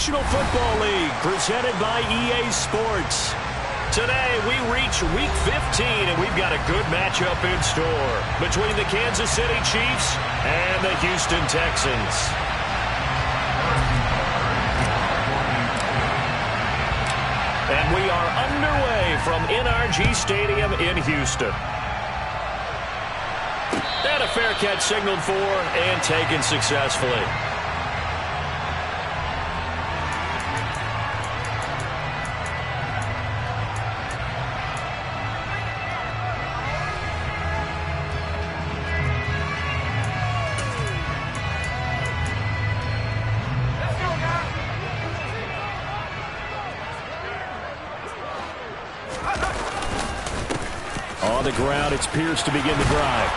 National Football League, presented by EA Sports. Today, we reach Week 15, and we've got a good matchup in store between the Kansas City Chiefs and the Houston Texans. And we are underway from NRG Stadium in Houston. And a fair catch signaled for and taken successfully. On the ground, it's Pierce to begin the drive.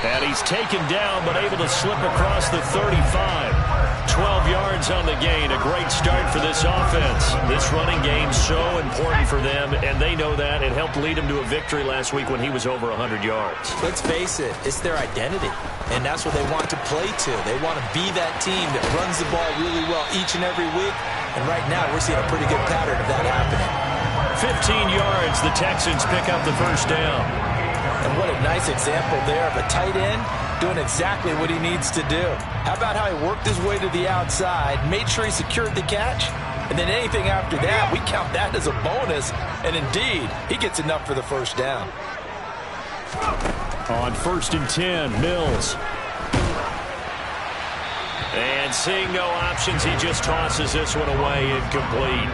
And he's taken down, but able to slip across the 35. 12 yards on the gain. A great start for this offense. This running game's so important for them, and they know that. It helped lead him to a victory last week when he was over 100 yards. Let's face it, it's their identity, and that's what they want to play to. They want to be that team that runs the ball really well each and every week, and right now we're seeing a pretty good pattern of that happening. 15 yards, the Texans pick up the first down. And what a nice example there of a tight end doing exactly what he needs to do. How about how he worked his way to the outside, made sure he secured the catch, and then anything after that, we count that as a bonus. And indeed, he gets enough for the first down. On 1st and 10, Mills. And seeing no options, he just tosses this one away, incomplete.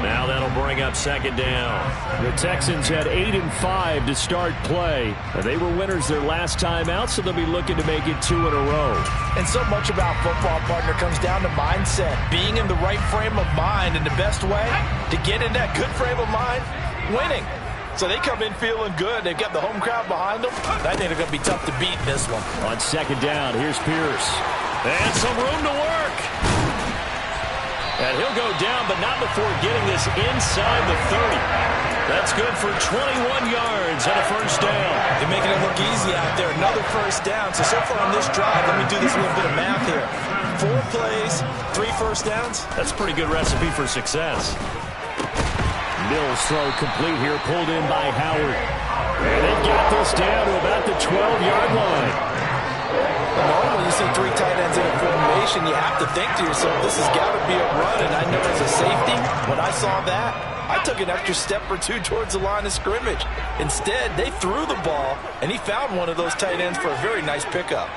Now that'll bring up second down. The Texans had 8 and 5 to start play. They were winners their last time out, so they'll be looking to make it 2 in a row. And so much about football, partner, comes down to mindset. Being in the right frame of mind, and the best way to get in that good frame of mind, winning. So they come in feeling good. They've got the home crowd behind them. I think they're going to be tough to beat in this one. On second down, here's Pierce. And some room to work. And he'll go down, but not before getting this inside the 30. That's good for 21 yards and a first down. They're making it look easy out there. Another first down. So far on this drive, let me do this little bit of math here. 4 plays, 3 first downs. That's a pretty good recipe for success. Mills throw complete here, pulled in by Howard. And they got this down to about the 12-yard line. When you see 3 tight ends in a formation, you have to think to yourself, this has got to be a run. And I know as a safety, when I saw that, I took an extra step or 2 towards the line of scrimmage. Instead, they threw the ball, and he found one of those tight ends for a very nice pickup.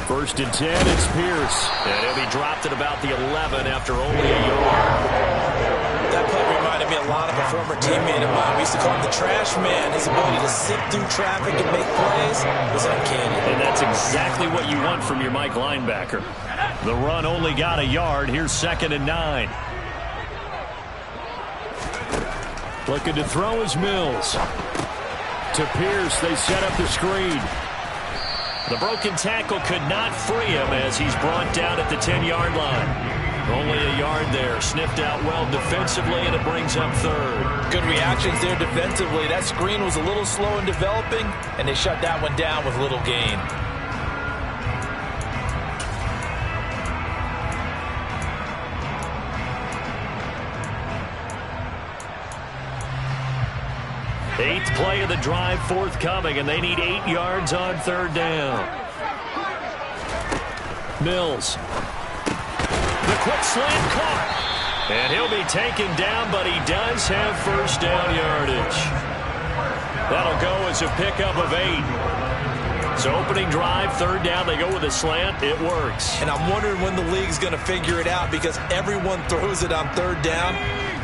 1st and 10, it's Pierce. And he'll be dropped at about the 11 after only a yard. That play reminded me a lot of a former teammate of mine. We used to call him the trash man. His ability to sit through traffic and make plays was uncanny. And that's exactly what you want from your Mike linebacker. The run only got a yard. Here's 2nd and 9. Looking to throw is Mills. To Pierce, they set up the screen. The broken tackle could not free him as he's brought down at the 10-yard line. Only a yard there. Sniffed out well defensively, and it brings up 3rd. Good reactions there defensively. That screen was a little slow in developing, and they shut that one down with little gain. Eighth play of the drive forthcoming, and they need 8 yards on 3rd down. Mills. The quick slant caught. And he'll be taken down, but he does have first down yardage. That'll go as a pickup of 8. So opening drive, 3rd down, they go with a slant. It works. And I'm wondering when the league's going to figure it out, because everyone throws it on 3rd down.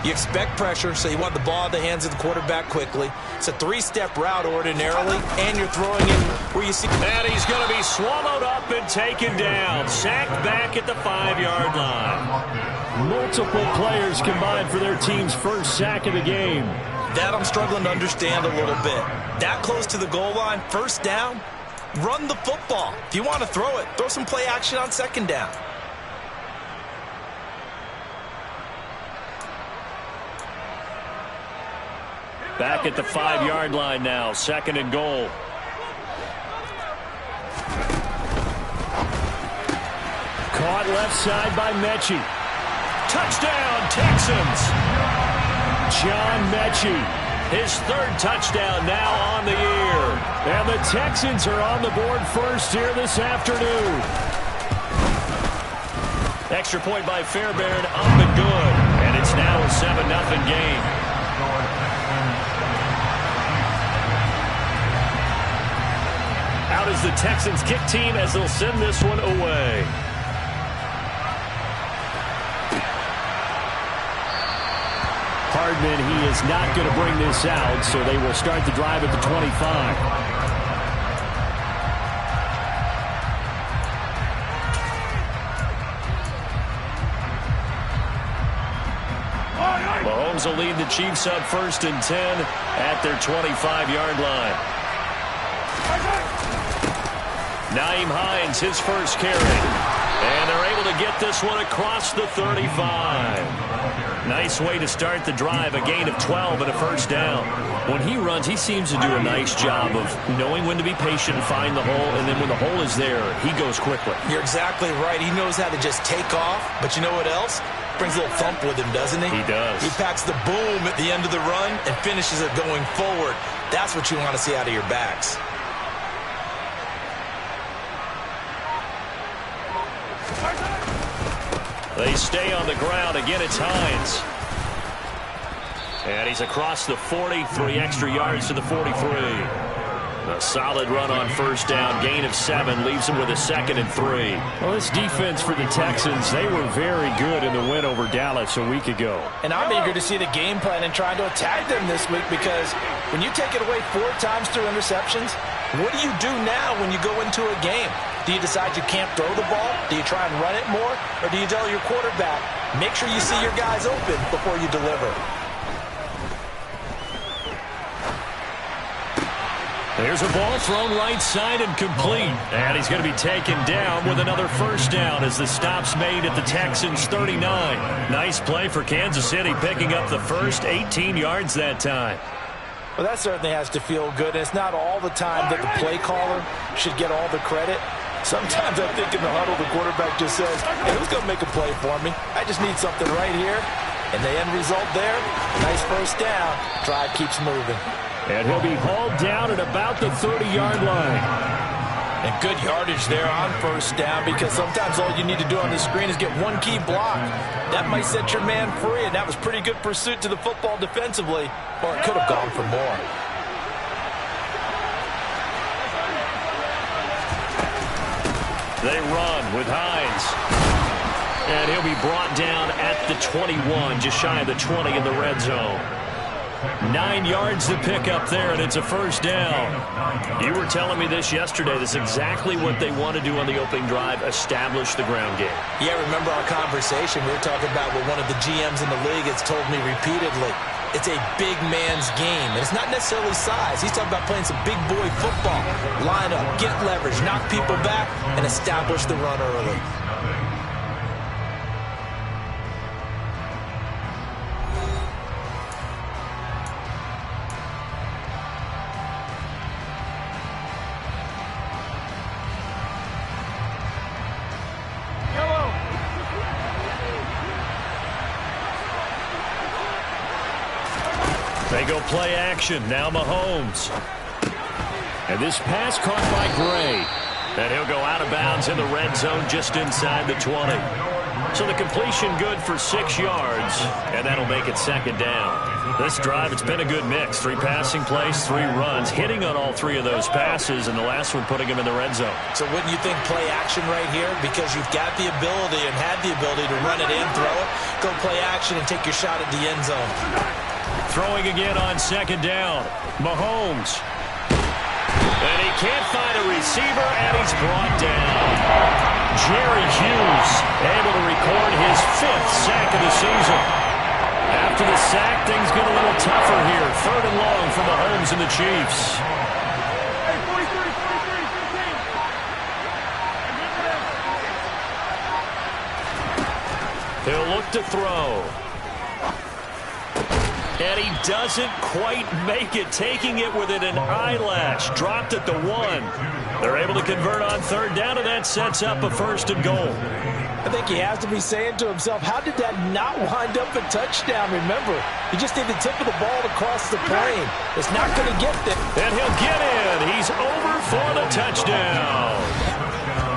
You expect pressure, so you want the ball in the hands of the quarterback quickly. It's a 3-step route ordinarily, and you're throwing it where you see. And he's going to be swallowed up and taken down. Sacked back at the 5-yard line. Multiple players combined for their team's first sack of the game. That I'm struggling to understand a little bit. That close to the goal line, 1st down, run the football. If you want to throw it, throw some play action on 2nd down. Back at the 5-yard line now, 2nd and goal. Caught left side by Mechie. Touchdown, Texans! John Mechie, his third touchdown now on the year. And the Texans are on the board first here this afternoon. Extra point by Fairbairn, up and good. And it's now a 7-0 game. Out is the Texans kick team as they'll send this one away. Hardman, he is not going to bring this out, so they will start the drive at the 25. Mahomes will lead the Chiefs up 1st and 10 at their 25-yard line. Nyheim Hines, his first carry. And they're able to get this one across the 35. Nice way to start the drive, a gain of 12 and a first down. When he runs, he seems to do a nice job of knowing when to be patient and find the hole, and then when the hole is there, he goes quickly. You're exactly right. He knows how to just take off, but you know what else? Brings a little thump with him, doesn't he? He does. He packs the boom at the end of the run and finishes it going forward. That's what you want to see out of your backs. They stay on the ground. Again, it's Hines. And he's across the 40, 3 extra yards to the 43. A solid run on first down. Gain of 7 leaves him with a 2nd and 3. Well, this defense for the Texans, they were very good in the win over Dallas a week ago. And I'm eager to see the game plan and trying to attack them this week, because when you take it away 4 times through interceptions, what do you do now when you go into a game? Do you decide you can't throw the ball? Do you try and run it more? Or do you tell your quarterback, make sure you see your guys open before you deliver? There's a ball thrown right side and complete. And he's going to be taken down with another first down as the stop's made at the Texans' 39. Nice play for Kansas City, picking up the first 18 yards that time. Well, that certainly has to feel good. And it's not all the time that the play caller should get all the credit. Sometimes I think in the huddle, the quarterback just says, hey, who's going to make a play for me? I just need something right here. And the end result there, nice first down. Drive keeps moving. And he'll be hauled down at about the 30-yard line. And good yardage there on first down, because sometimes all you need to do on the screen is get one key block. That might set your man free, and that was pretty good pursuit to the football defensively, or it could have gone for more. They run with Hines. And he'll be brought down at the 21, just shy of the 20 in the red zone. 9 yards to pick up there, and it's a first down. You were telling me this yesterday. This is exactly what they want to do on the opening drive, establish the ground game. Yeah, remember our conversation? We were talking about what one of the GMs in the league has told me repeatedly. It's a big man's game, and it's not necessarily size. He's talking about playing some big boy football. Line up, get leverage, knock people back, and establish the run early. They go play action. Now Mahomes. And this pass caught by Gray. And he'll go out of bounds in the red zone just inside the 20. So the completion good for 6 yards. And that'll make it second down. This drive, it's been a good mix. 3 passing plays, 3 runs. Hitting on all 3 of those passes. And the last one putting him in the red zone. So wouldn't you think play action right here? Because you've got the ability and had the ability to run it and throw it. Go play action and take your shot at the end zone. Throwing again on second down. Mahomes. And he can't find a receiver, and he's brought down. Jerry Hughes able to record his 5th sack of the season. After the sack, things get a little tougher here. 3rd and long for Mahomes and the Chiefs. He'll look to throw. And he doesn't quite make it, taking it within an eyelash. Dropped at the 1. They're able to convert on 3rd down, and that sets up a 1st and goal. I think he has to be saying to himself, how did that not wind up a touchdown? Remember, he just did the tip of the ball across the plane. It's not going to get there. And he'll get in. He's over for the touchdown.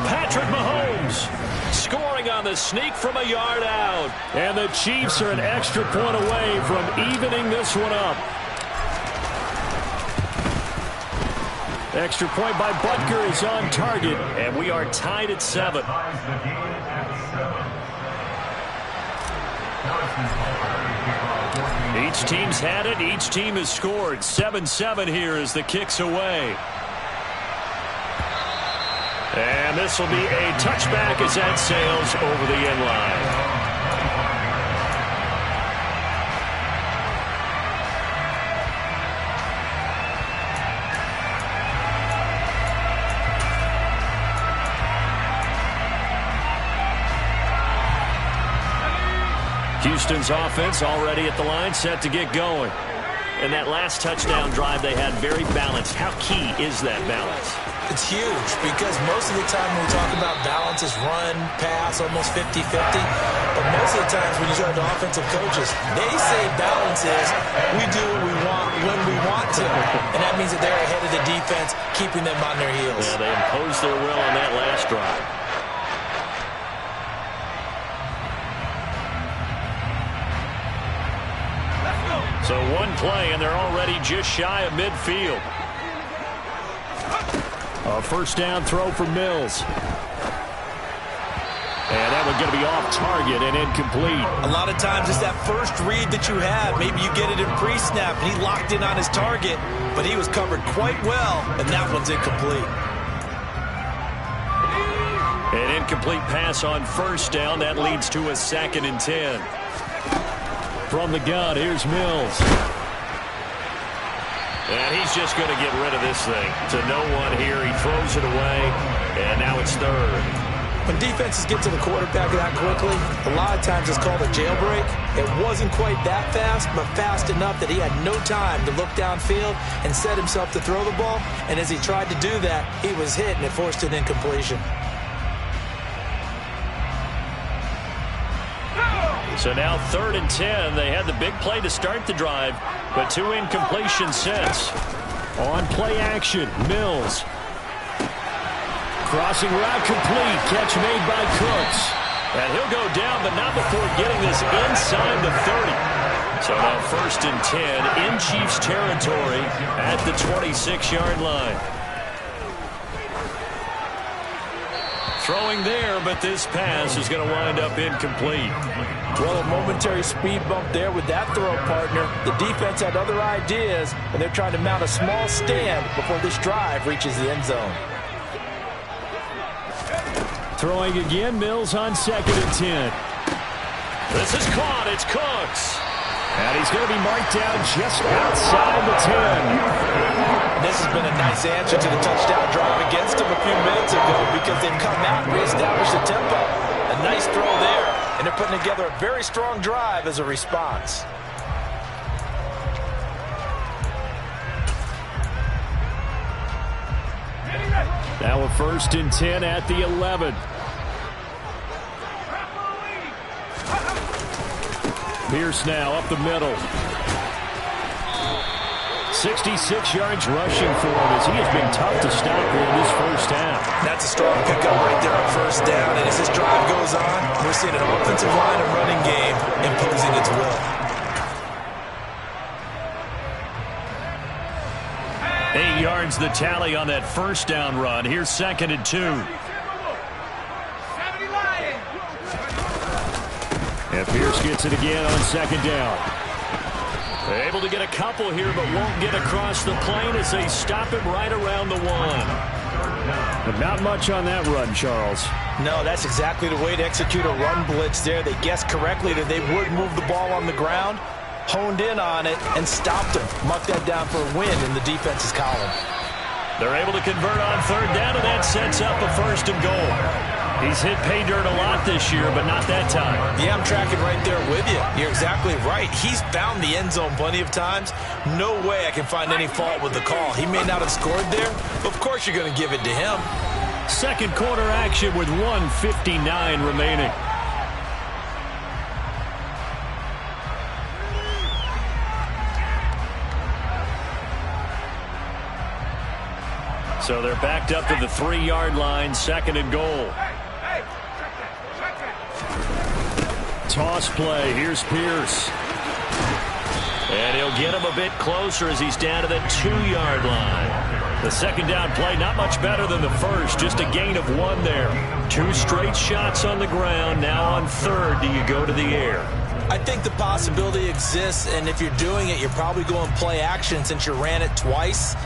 Patrick Mahomes scoring on the sneak from a yard out. And the Chiefs are an extra point away from evening this one up. Extra point by Butker is on target, and we are tied at 7. Each team's had it. Each team has scored. 7-7 here as the kick's away. And this will be a touchback as that sails over the end line. Houston's offense already at the line, set to get going. And that last touchdown drive they had very balanced. How key is that balance? It's huge because most of the time when we talk about balance is run, pass, almost 50-50. But most of the times when you talk to offensive coaches, they say balance is we do what we want when we want to. And that means that they're ahead of the defense, keeping them on their heels. Yeah, they imposed their will on that last drive. So one play, and they're already just shy of midfield. A first down throw for Mills. And that one's going to be off target and incomplete. A lot of times it's that first read that you have. Maybe you get it in pre-snap, and he locked in on his target, but he was covered quite well, and that one's incomplete. An incomplete pass on first down. That leads to a 2nd and 10. From the gun, here's Mills. And he's just going to get rid of this thing. To no one here. He throws it away, and now it's 3rd. When defenses get to the quarterback that quickly, a lot of times it's called a jailbreak. It wasn't quite that fast, but fast enough that he had no time to look downfield and set himself to throw the ball. And as he tried to do that, he was hit, and it forced an incompletion. So now 3rd and 10. They had the big play to start the drive, but 2 incompletions since. On play action, Mills. Crossing route complete. Catch made by Cooks. And he'll go down, but not before getting this inside the 30. So now 1st and 10 in Chiefs territory at the 26-yard line. Throwing there, but this pass is going to wind up incomplete. Well, a momentary speed bump there with that throw, partner. The defense had other ideas, and they're trying to mount a small stand before this drive reaches the end zone. Throwing again, Mills on 2nd and 10. This is caught. It's Cooks. And he's going to be marked down just outside the 10. This has been a nice answer to the touchdown drive against him a few minutes ago because they've come out and reestablished the tempo. A nice throw there, and they're putting together a very strong drive as a response. Now a 1st and 10 at the 11. Pierce now up the middle. 66 yards rushing for him as he has been tough to stop in this first half. That's a strong pickup right there on first down. And as this drive goes on, we're seeing an offensive line and running game imposing its will. 8 yards the tally on that first down run. Here's 2nd and 2. And Pierce gets it again on 2nd down. Able to get a couple here, but won't get across the plane as they stop him right around the 1. But not much on that run, Charles. No, that's exactly the way to execute a run blitz there. They guessed correctly that they would move the ball on the ground, honed in on it, and stopped him. Mark that down for a win in the defense's column. They're able to convert on 3rd down, and that sets up a 1st and goal. He's hit pay dirt a lot this year, but not that time. Yeah, I'm tracking right there with you. You're exactly right. He's found the end zone plenty of times. No way I can find any fault with the call. He may not have scored there, but of course you're going to give it to him. Second quarter action with 1:59 remaining. So they're backed up to the 3-yard line, second and goal. Toss play. Here's Pierce. And he'll get him a bit closer as he's down to the 2-yard line. The second down play, not much better than the first, just a gain of 1 there. 2 straight shots on the ground. Now on third, do you go to the air? I think the possibility exists, and if you're doing it, you're probably going play action since you ran it twice.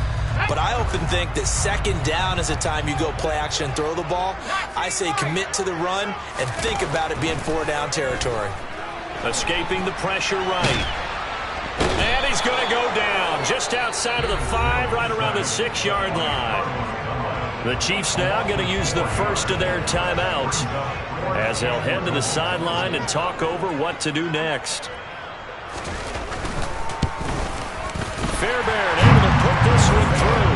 But I often think that second down is the time you go play action and throw the ball. I say commit to the run and think about it being 4-down territory. Escaping the pressure right. And he's going to go down just outside of the 5, right around the 6-yard line. The Chiefs now going to use the first of their timeouts as they'll head to the sideline and talk over what to do next. Fairbairn able to put this one through.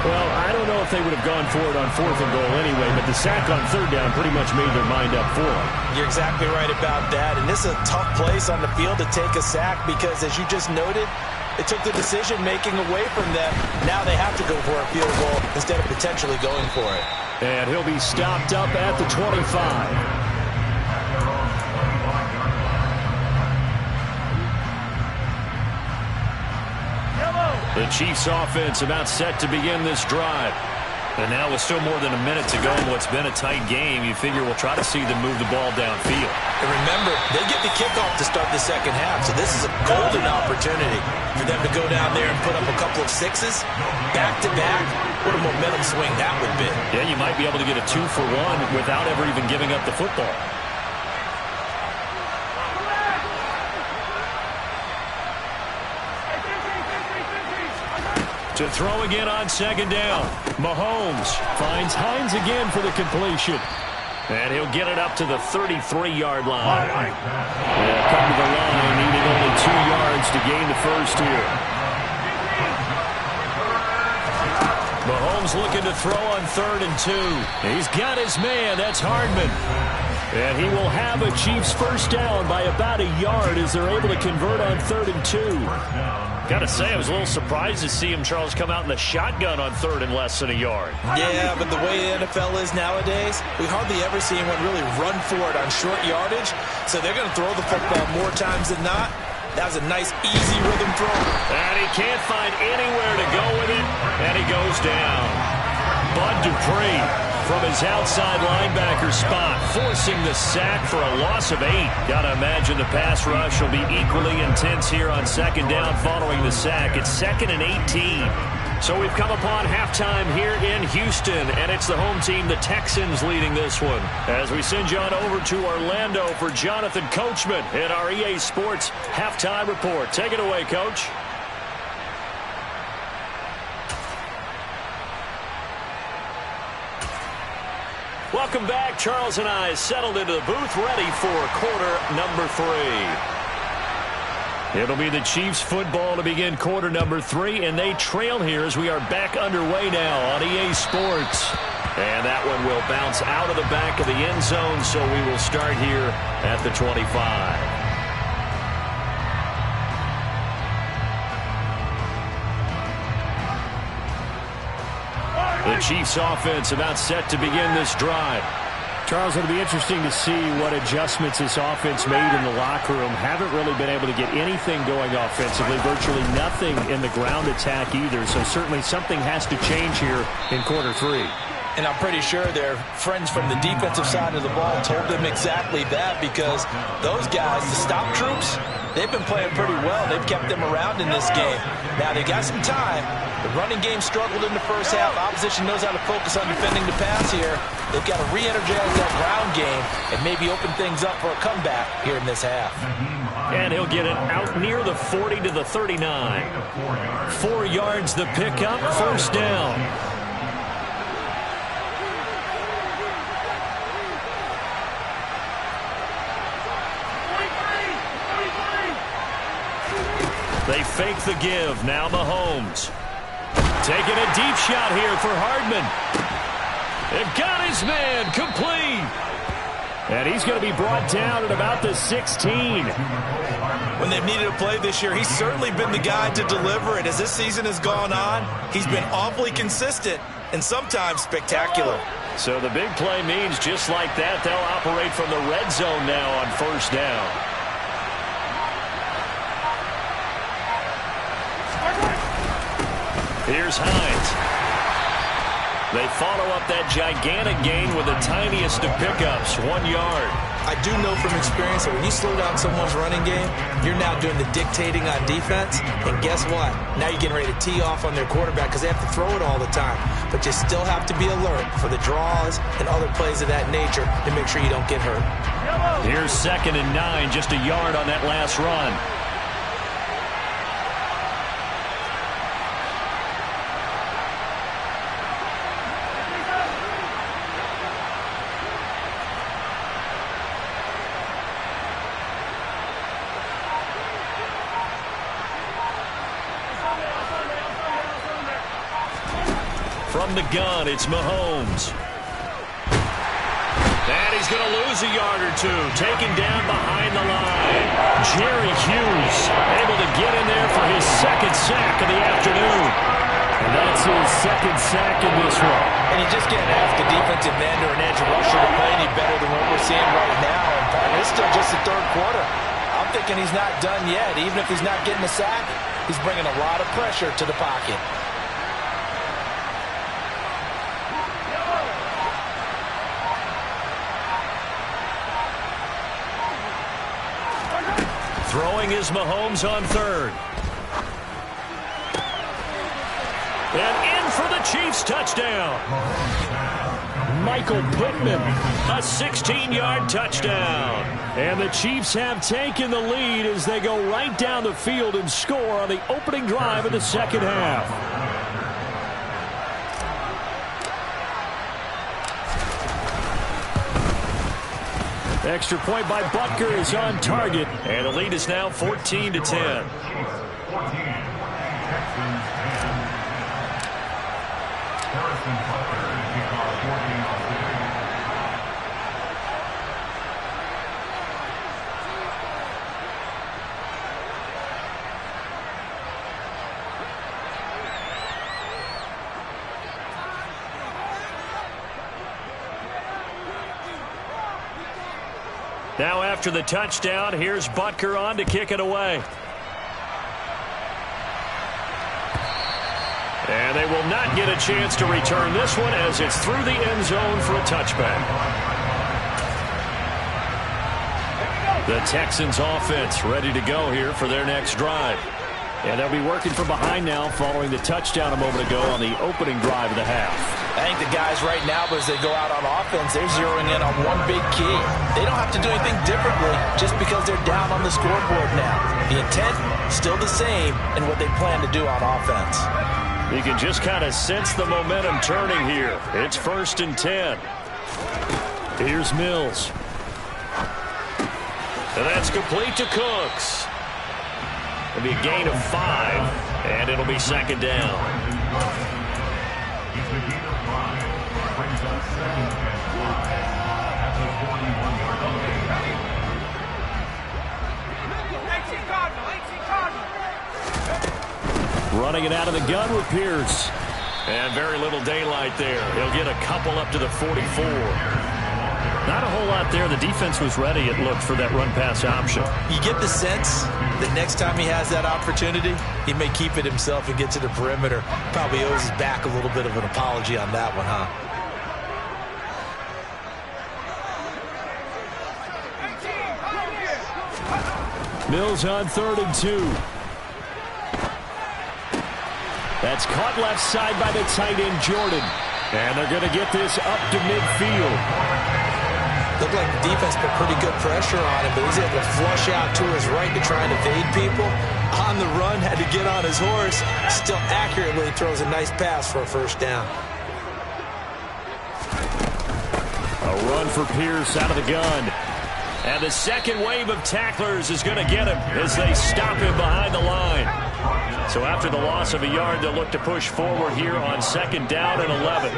Well, I don't know if they would have gone for it on 4th and goal anyway, but the sack on 3rd down pretty much made their mind up for it. You're exactly right about that, and this is a tough place on the field to take a sack because, as you just noted, it took the decision-making away from them. Now they have to go for a field goal instead of potentially going for it. And he'll be stopped up at the 25. The Chiefs offense about set to begin this drive. And now with still more than a minute to go in what's been a tight game, you figure we'll try to see them move the ball downfield. And remember, they get the kickoff to start the second half, so this is a golden opportunity for them to go down there and put up a couple of 6s back-to-back. What a momentum swing that would be. Yeah, you might be able to get a 2-for-1 without ever even giving up the football. To throw again on second down. Mahomes finds Hines again for the completion. And he'll get it up to the 33-yard line. They'll come to the line, needing only 2 yards to gain the first here. Mahomes looking to throw on 3rd and 2. He's got his man. That's Hardman. And he will have a Chiefs first down by about a yard as they're able to convert on 3rd and 2. Got to say, I was a little surprised to see him, Charles, come out in the shotgun on 3rd and less than a yard. Yeah, but the way the NFL is nowadays, we hardly ever see anyone really run for it on short yardage. So they're going to throw the football more times than not. That was a nice, easy rhythm throw. And he can't find anywhere to go with it, and he goes down. Bud Dupree from his outside linebacker spot, forcing the sack for a loss of 8. Gotta imagine the pass rush will be equally intense here on second down following the sack. It's 2nd and 18. So we've come upon halftime here in Houston, and it's the home team, the Texans, leading this one. As we send you on over to Orlando for Jonathan Coachman in our EA Sports halftime report. Take it away, Coach. Welcome back. Charles and I settled into the booth, ready for quarter number 3. It'll be the Chiefs football to begin quarter number 3, and they trail here as we are back underway now on EA Sports. And that one will bounce out of the back of the end zone, so we will start here at the 25. The Chiefs offense about set to begin this drive. Charles, it'll be interesting to see what adjustments this offense made in the locker room. Haven't really been able to get anything going offensively, virtually nothing in the ground attack either. So certainly something has to change here in quarter 3. And I'm pretty sure their friends from the defensive side of the ball told them exactly that, because those guys, the stop troops, they've been playing pretty well. They've kept them around in this game. Now, they got some time. The running game struggled in the first half. Opposition knows how to focus on defending the pass here. They've got to re-energize that ground game and maybe open things up for a comeback here in this half. And he'll get it out near the 40 to the 39. 4 yards the pickup, first down. They fake the give. Now Mahomes. Taking a deep shot here for Hardman. They've got his man complete. And he's going to be brought down at about the 16. When they've needed a play this year, he's certainly been the guy to deliver it. As this season has gone on, he's been awfully consistent and sometimes spectacular. So the big play means just like that, they'll operate from the red zone now on first down. Here's Hines. They follow up that gigantic gain with the tiniest of pickups, 1 yard. I do know from experience that when you slow down someone's running game, you're now doing the dictating on defense. And guess what? Now you're getting ready to tee off on their quarterback because they have to throw it all the time. But you still have to be alert for the draws and other plays of that nature to make sure you don't get hurt. Here's 2nd and 9, just a yard on that last run. From the gun, it's Mahomes. And he's going to lose a yard or two. Taken down behind the line. Jerry Hughes able to get in there for his 2nd sack of the afternoon. And that's his 2nd sack in this one. And you just can't ask a defensive end or an edge rusher to play any better than what we're seeing right now. And partner, it's still just the 3rd quarter. I'm thinking he's not done yet. Even if he's not getting a sack, he's bringing a lot of pressure to the pocket. Throwing is Mahomes on 3rd. And in for the Chiefs touchdown. Michael Pittman, a 16-yard touchdown. And the Chiefs have taken the lead as they go right down the field and score on the opening drive of the 2nd half. Extra point by Butker is on target, and the lead is now 14-10. Now after the touchdown, here's Butker on to kick it away. And they will not get a chance to return this one as it's through the end zone for a touchback. The Texans offense ready to go here for their next drive. And they'll be working from behind now following the touchdown a moment ago on the opening drive of the half. I think the guys right now, as they go out on offense, they're zeroing in on one big key. They don't have to do anything differently just because they're down on the scoreboard now. The intent, still the same in what they plan to do on offense. You can just kind of sense the momentum turning here. It's 1st and 10. Here's Mills. And that's complete to Cooks. It'll be a gain of 5, and it'll be 2nd down. Running it out of the gun with Pierce. And very little daylight there. He'll get a couple up to the 44. Not a whole lot there. The defense was ready, it looked, for that run-pass option. You get the sense that next time he has that opportunity, he may keep it himself and get to the perimeter. Probably owes his back a little bit of an apology on that one, huh? Mills on 3rd and 2. That's caught left side by the tight end, Jordan. And they're going to get this up to midfield. Looked like the defense put pretty good pressure on him, but he's able to flush out to his right to try and evade people. On the run, had to get on his horse. Still accurately throws a nice pass for a 1st down. A run for Pierce out of the gun. And the second wave of tacklers is going to get him as they stop him behind the line. So after the loss of a yard, they'll look to push forward here on 2nd down and 11.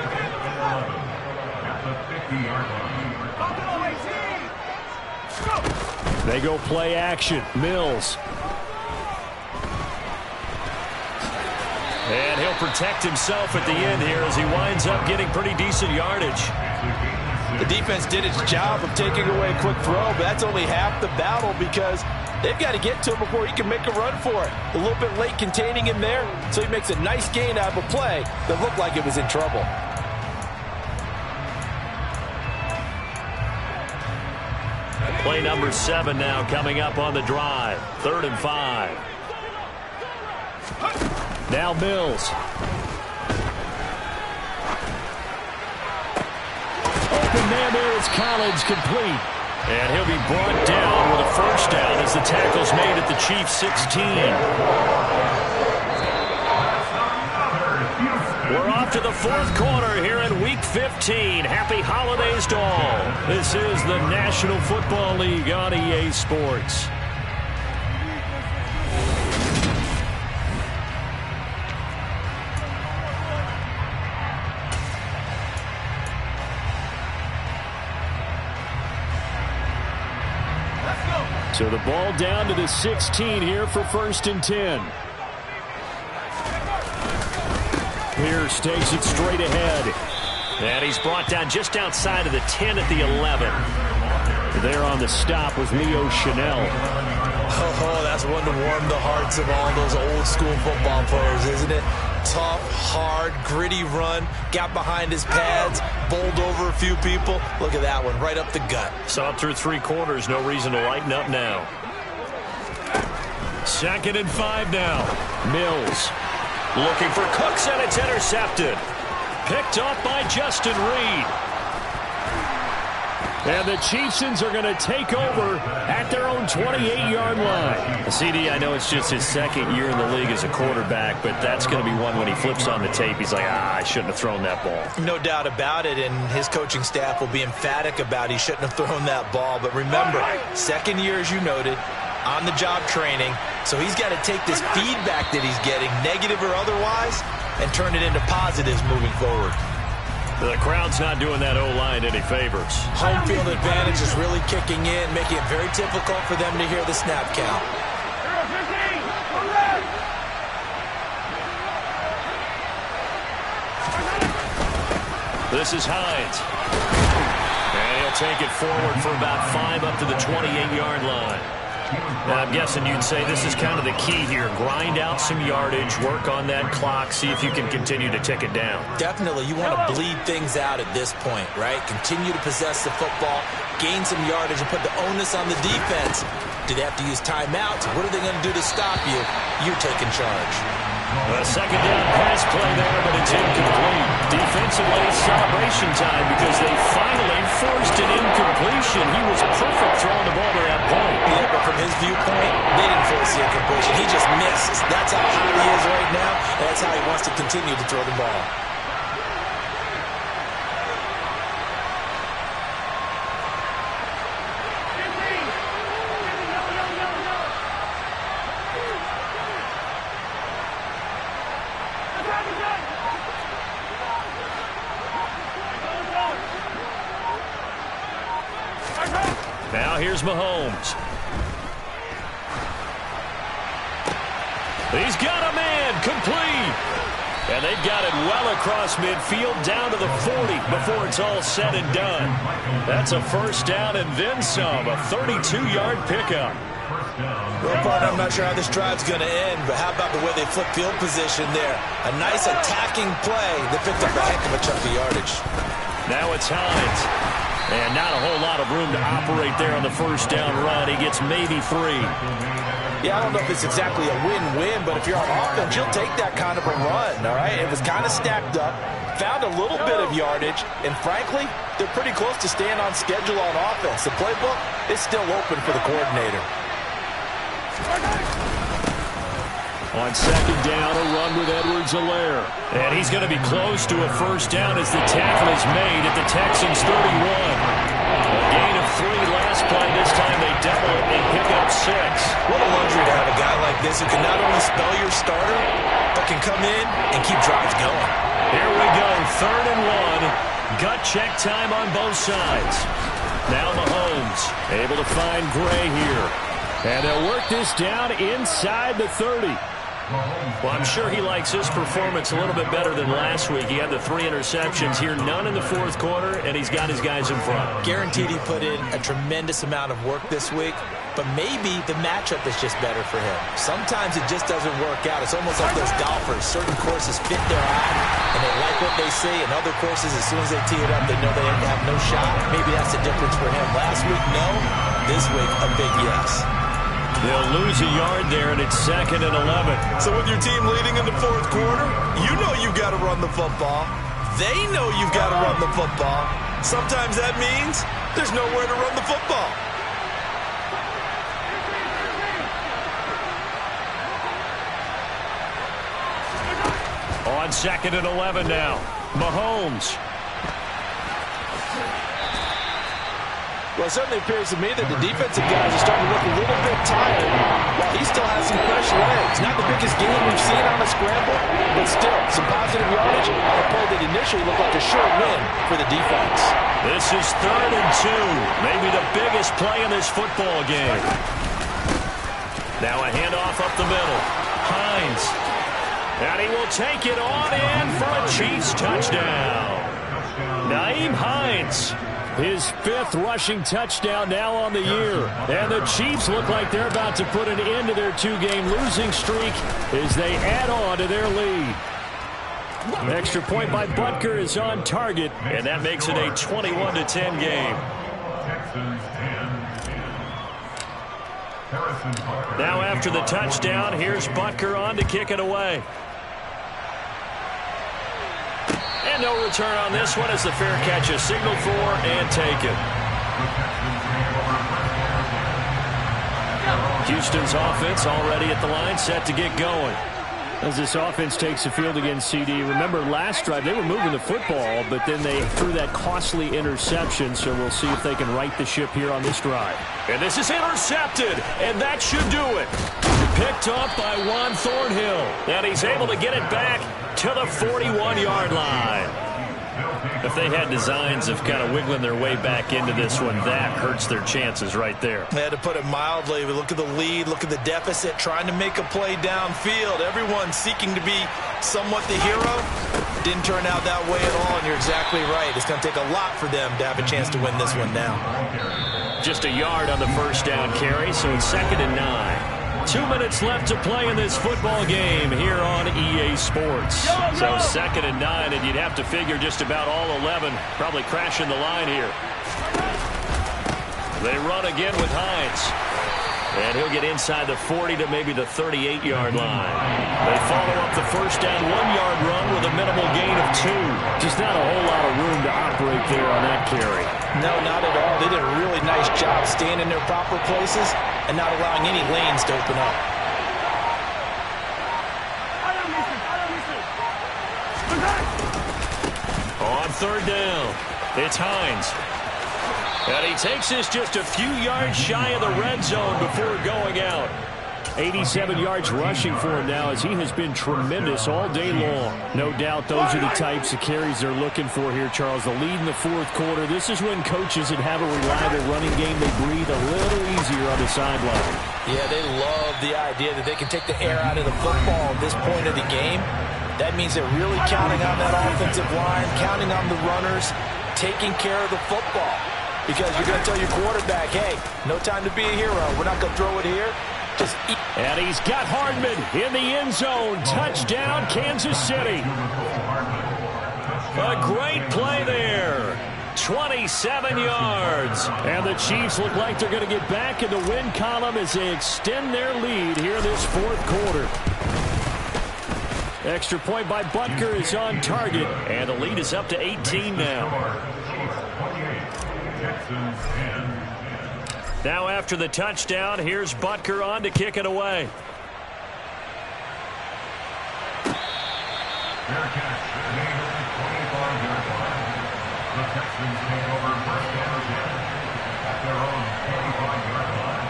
They go play action. Mills. And he'll protect himself at the end here as he winds up getting pretty decent yardage. The defense did its job of taking away a quick throw, but that's only half the battle because they've got to get to him before he can make a run for it. A little bit late containing him there, so he makes a nice gain out of a play that looked like it was in trouble. Play number 7 now coming up on the drive. 3rd and 5. Now Mills. Open man there is Collins, complete. And he'll be brought down with a first down as the tackle's made at the Chiefs' 16. We're off to the 4th quarter here in Week 15. Happy holidays to all. This is the National Football League on EA Sports. So the ball down to the 16 here for 1st and 10. Pierce takes it straight ahead. And he's brought down just outside of the 10 at the 11. There on the stop was Leo Chanel. Oh, that's one to warm the hearts of all those old school football players, isn't it? Tough, hard, gritty run. Got behind his pads, bowled over a few people. Look at that one, right up the gut. Saw it through 3 quarters. No reason to lighten up now. 2nd and 5 now. Mills looking for Cooks, and it's intercepted. Picked off by Justin Reed. And the Chiefsons are going to take over at their own 28-yard line. CD, I know it's just his 2nd year in the league as a quarterback, but that's going to be one when he flips on the tape. He's like, I shouldn't have thrown that ball. No doubt about it, and his coaching staff will be emphatic about he shouldn't have thrown that ball. But remember, 2nd year, as you noted, on-the-job training. So he's got to take this feedback that he's getting, negative or otherwise, and turn it into positives moving forward. The crowd's not doing that O-line any favors. Home field advantage is really kicking in, making it very difficult for them to hear the snap count. This is Hines. And he'll take it forward for about 5 up to the 28-yard line. Now, I'm guessing you'd say this is kind of the key here. Grind out some yardage, work on that clock, see if you can continue to tick it down. Definitely. You want to bleed things out at this point, right? Continue to possess the football, gain some yardage, and put the onus on the defense. Do they have to use timeouts? What are they going to do to stop you? You're taking charge. A 2nd down pass play there, but it's incomplete. Defensively, celebration time because they finally forced an incompletion. He was perfect throwing the ball to that point. Yeah, but from his viewpoint, they didn't force the incompletion. He just missed. That's how hot he is right now, and that's how he wants to continue to throw the ball. Now here's Mahomes. He's got a man, complete. And they've got it well across midfield down to the 40 before it's all said and done. That's a 1st down and then some, a 32-yard pickup. Well, partner, I'm not sure how this drive's going to end, but how about the way they flip field position there? A nice attacking play that picked up a heck of a chunk of yardage. Now it's Hines. And not a whole lot of room to operate there on the 1st down run. He gets maybe 3. Yeah, I don't know if it's exactly a win-win, but if you're on offense, you'll take that kind of a run, all right? It was kind of stacked up, found a little bit of yardage, and frankly, they're pretty close to staying on schedule on offense. The playbook is still open for the coordinator. On 2nd down, a run with Edwards-Helaire. And he's going to be close to a 1st down as the tackle is made at the Texans' 31. A gain of 3 last play. This time they double it and pick up 6. What a luxury to have a guy like this who can not only spell your starter, but can come in and keep drives going. Here we go, 3rd and 1. Gut check time on both sides. Now Mahomes able to find Gray here. And they'll work this down inside the 30. Well, I'm sure he likes his performance a little bit better than last week. He had the 3 interceptions here, none in the fourth quarter, and he's got his guys in front. Guaranteed he put in a tremendous amount of work this week, but maybe the matchup is just better for him. Sometimes it just doesn't work out. It's almost like those golfers. Certain courses fit their eye, and they like what they see, and other courses, as soon as they tee it up, they know they have no shot. Maybe that's the difference for him. Last week, no. This week, a big yes. They'll lose a yard there, and it's 2nd and 11. So with your team leading in the fourth quarter, you know you've got to run the football. They know you've got to run the football. Sometimes that means there's nowhere to run the football. On 2nd and 11 now, Mahomes. Well, it certainly appears to me that the defensive guys are starting to look a little bit tired while he still has some fresh legs. Not the biggest game we've seen on a scramble, but still some positive yardage on a play that initially looked like a sure win for the defense. This is 3rd and 2, maybe the biggest play in this football game. Now a handoff up the middle. Hines. And he will take it on in for a Chiefs touchdown. Nyheim Hines. His 5th rushing touchdown now on the year. And the Chiefs look like they're about to put an end to their 2-game losing streak as they add on to their lead. Extra point by Butker is on target, and that makes it a 21-10 game. Now after the touchdown, here's Butker on to kick it away. And no return on this one as the fair catch is signaled for and taken. Houston's offense already at the line, set to get going. As this offense takes the field against CD, remember last drive they were moving the football, but then they threw that costly interception, so we'll see if they can right the ship here on this drive. And this is intercepted, and that should do it. Picked up by Juan Thornhill, and he's able to get it back to the 41-yard line. If they had designs of kind of wiggling their way back into this one, that hurts their chances right there. They had to put it mildly. We look at the lead, look at the deficit, trying to make a play downfield. Everyone seeking to be somewhat the hero. Didn't turn out that way at all, and you're exactly right. It's going to take a lot for them to have a chance to win this one now. Just a yard on the first down carry, so it's 2nd and 9. 2 minutes left to play in this football game here on EA Sports. So 2nd and 9, and you'd have to figure just about all 11 probably crashing the line here. They run again with Hines. And he'll get inside the 40 to maybe the 38-yard line. They follow up the first down 1-yard run with a minimal gain of 2. Just not a whole lot of room to operate there on that carry. No, not at all. They did a really nice job staying in their proper places and not allowing any lanes to open up. On 3rd down, it's Hines. And he takes this just a few yards shy of the red zone before going out. 87 yards rushing for him now as he has been tremendous all day long. No doubt those are the types of carries they're looking for here, Charles. The lead in the fourth quarter. This is when coaches that have a reliable running game, they breathe a little easier on the sideline. Yeah, they love the idea that they can take the air out of the football at this point of the game. That means they're really counting on that offensive line, counting on the runners, taking care of the football. Because you're going to tell your quarterback, hey, no time to be a hero. We're not going to throw it here. Just eat. And he's got Hardman in the end zone. Touchdown, Kansas City. A great play there. 27 yards. And the Chiefs look like they're going to get back in the win column as they extend their lead here in this fourth quarter. Extra point by Butker is on target. And the lead is up to 18 now. Now after the touchdown, here's Butker on to kick it away. Fair catch. The 25-yard line. The Texans take over first down again at their own 25-yard line.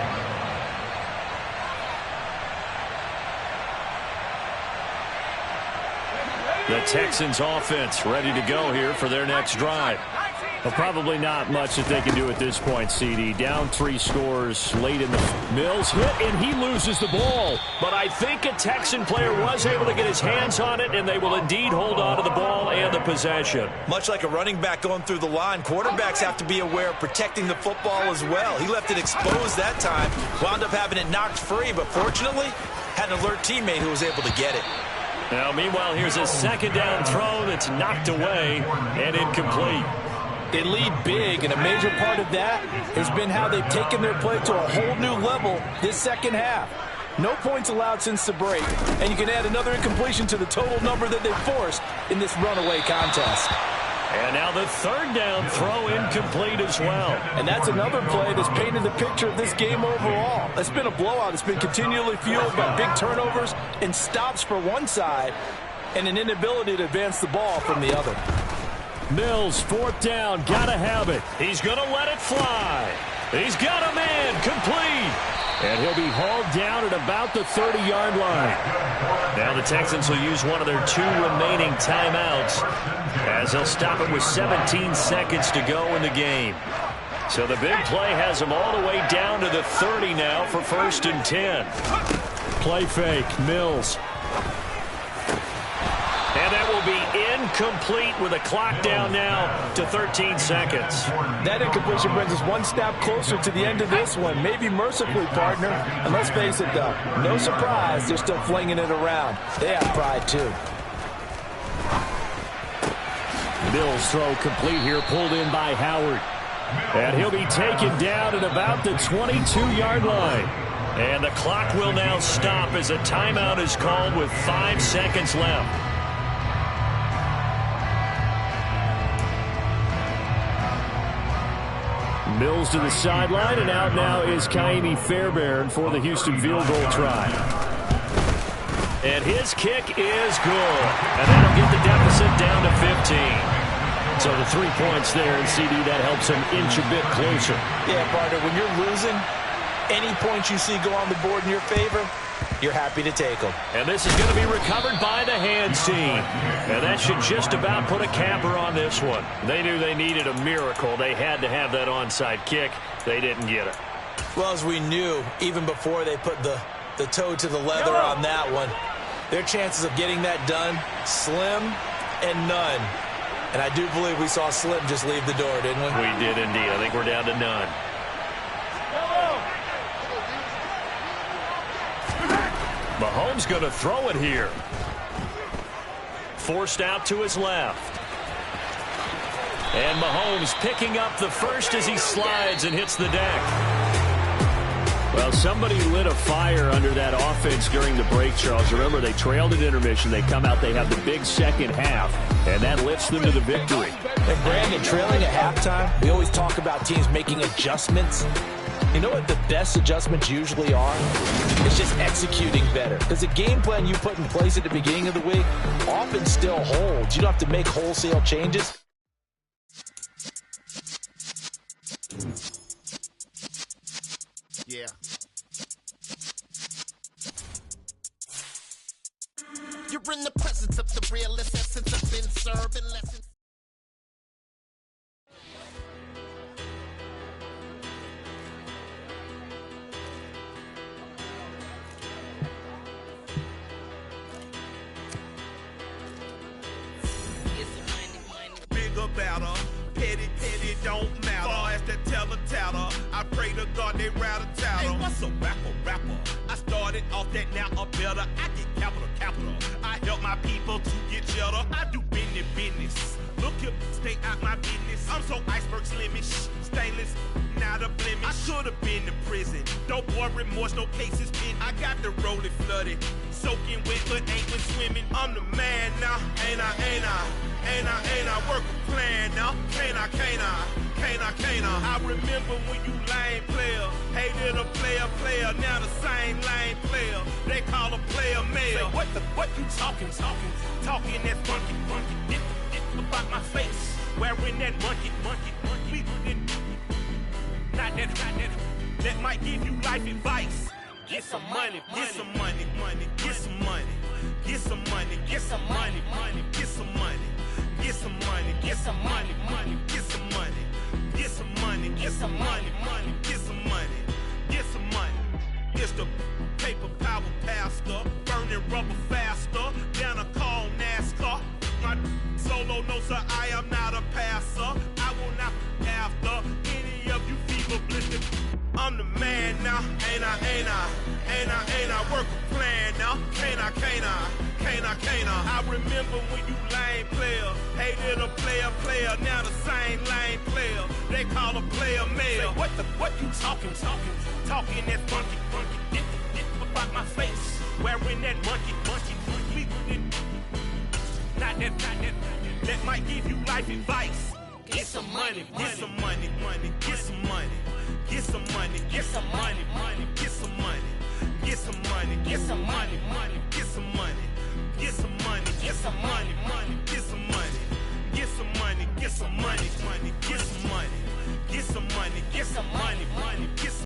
The Texans offense ready to go here for their next drive. Well, probably not much that they can do at this point, CD. Down 3 scores late in the... Mills hit, and he loses the ball. But I think a Texan player was able to get his hands on it, and they will indeed hold on to the ball and the possession. Much like a running back going through the line, quarterbacks have to be aware of protecting the football as well. He left it exposed that time, wound up having it knocked free, but fortunately, had an alert teammate who was able to get it. Now, meanwhile, here's a second down throw that's knocked away and incomplete. They lead big, and a major part of that has been how they've taken their play to a whole new level this second half. No points allowed since the break, and you can add another incompletion to the total number that they've forced in this runaway contest. And now the third down throw incomplete as well. And that's another play that's painted the picture of this game overall. It's been a blowout. It's been continually fueled by big turnovers and stops for one side and an inability to advance the ball from the other. Mills, 4th down, gotta have it. He's going to let it fly. He's got a man, complete. And he'll be hauled down at about the 30-yard line. Now the Texans will use one of their 2 remaining timeouts as they'll stop it with 17 seconds to go in the game. So the big play has them all the way down to the 30 now for 1st and 10. Play fake, Mills. And that will be incomplete with a clock down now to 13 seconds. That incompletion brings us one step closer to the end of this one. Maybe mercifully, partner. And let's face it, though, no surprise, they're still flinging it around. They have pride, too. Mills throw complete here, pulled in by Howard. And he'll be taken down at about the 22-yard line. And the clock will now stop as a timeout is called with 5 seconds left. Mills to the sideline, and out now is Kaimi Fairbairn for the Houston field goal try. And his kick is good. And that'll get the deficit down to 15. So the 3 points there, and CD, that helps him inch a bit closer. Yeah, partner, when you're losing, any points you see go on the board in your favor, you're happy to take them. And this is going to be recovered by the hands team. And that should just about put a capper on this one. They knew they needed a miracle. They had to have that onside kick. They didn't get it. Well, as we knew, even before they put the toe to the leather on that one, their chances of getting that done, slim and none. And I do believe we saw Slim just leave the door, didn't we? We did indeed. I think we're down to none. Mahomes going to throw it here. Forced out to his left. And Mahomes picking up the first as he slides and hits the deck. Well, somebody lit a fire under that offense during the break, Charles. Remember, they trailed at intermission. They come out, they have the big second half, and that lifts them to the victory. And Brandon, trailing at halftime, we always talk about teams making adjustments. You know what the best adjustments usually are? It's just executing better. Because the game plan you put in place at the beginning of the week often still holds. You don't have to make wholesale changes. Yeah. You're in the presence of the realest essence of been serving lessons. Bigger, better, petty, don't matter. Far as that teller, I pray to God they rather tattle. Hey, what's a rapper? I started off that, now a better. I get capital. I help my people to get cheddar. I do business. Look here, stay out my business. I'm so iceberg slimish, stainless, not a blemish. I should have been to prison. No boy remorse, no cases pinned. I got the rolling flooded, soaking wet, but ain't been swimming. I'm the man now, ain't I? Work a plan now, can't I? I remember when you lame player, hated a player, now the same lame player. They call a player mayor. Say, what you talking that funky, dip about my face, wearing that monkey. Not that might give you life advice. Get some money. get some money, get some money, money, get some money, get some money, get some money, money, get some money, get some money, get some money, money, get some money, get some money. It's the paper power pastor, burning rubber faster than a call NASCAR. My solo, no sir, I am not a passer. I will not after any of you fever blistered. I'm the man now, ain't I, ain't I, ain't I, ain't I, work a plan now, can't I, can't I, can't I, can't I. I remember when you lame player, hated a player, now the same lame player, they call a player mayor. What you talking that funky, about my face, wearing that monkey, not that, that might give you life advice. Get some money, get some money, money, get some money, get some money, get some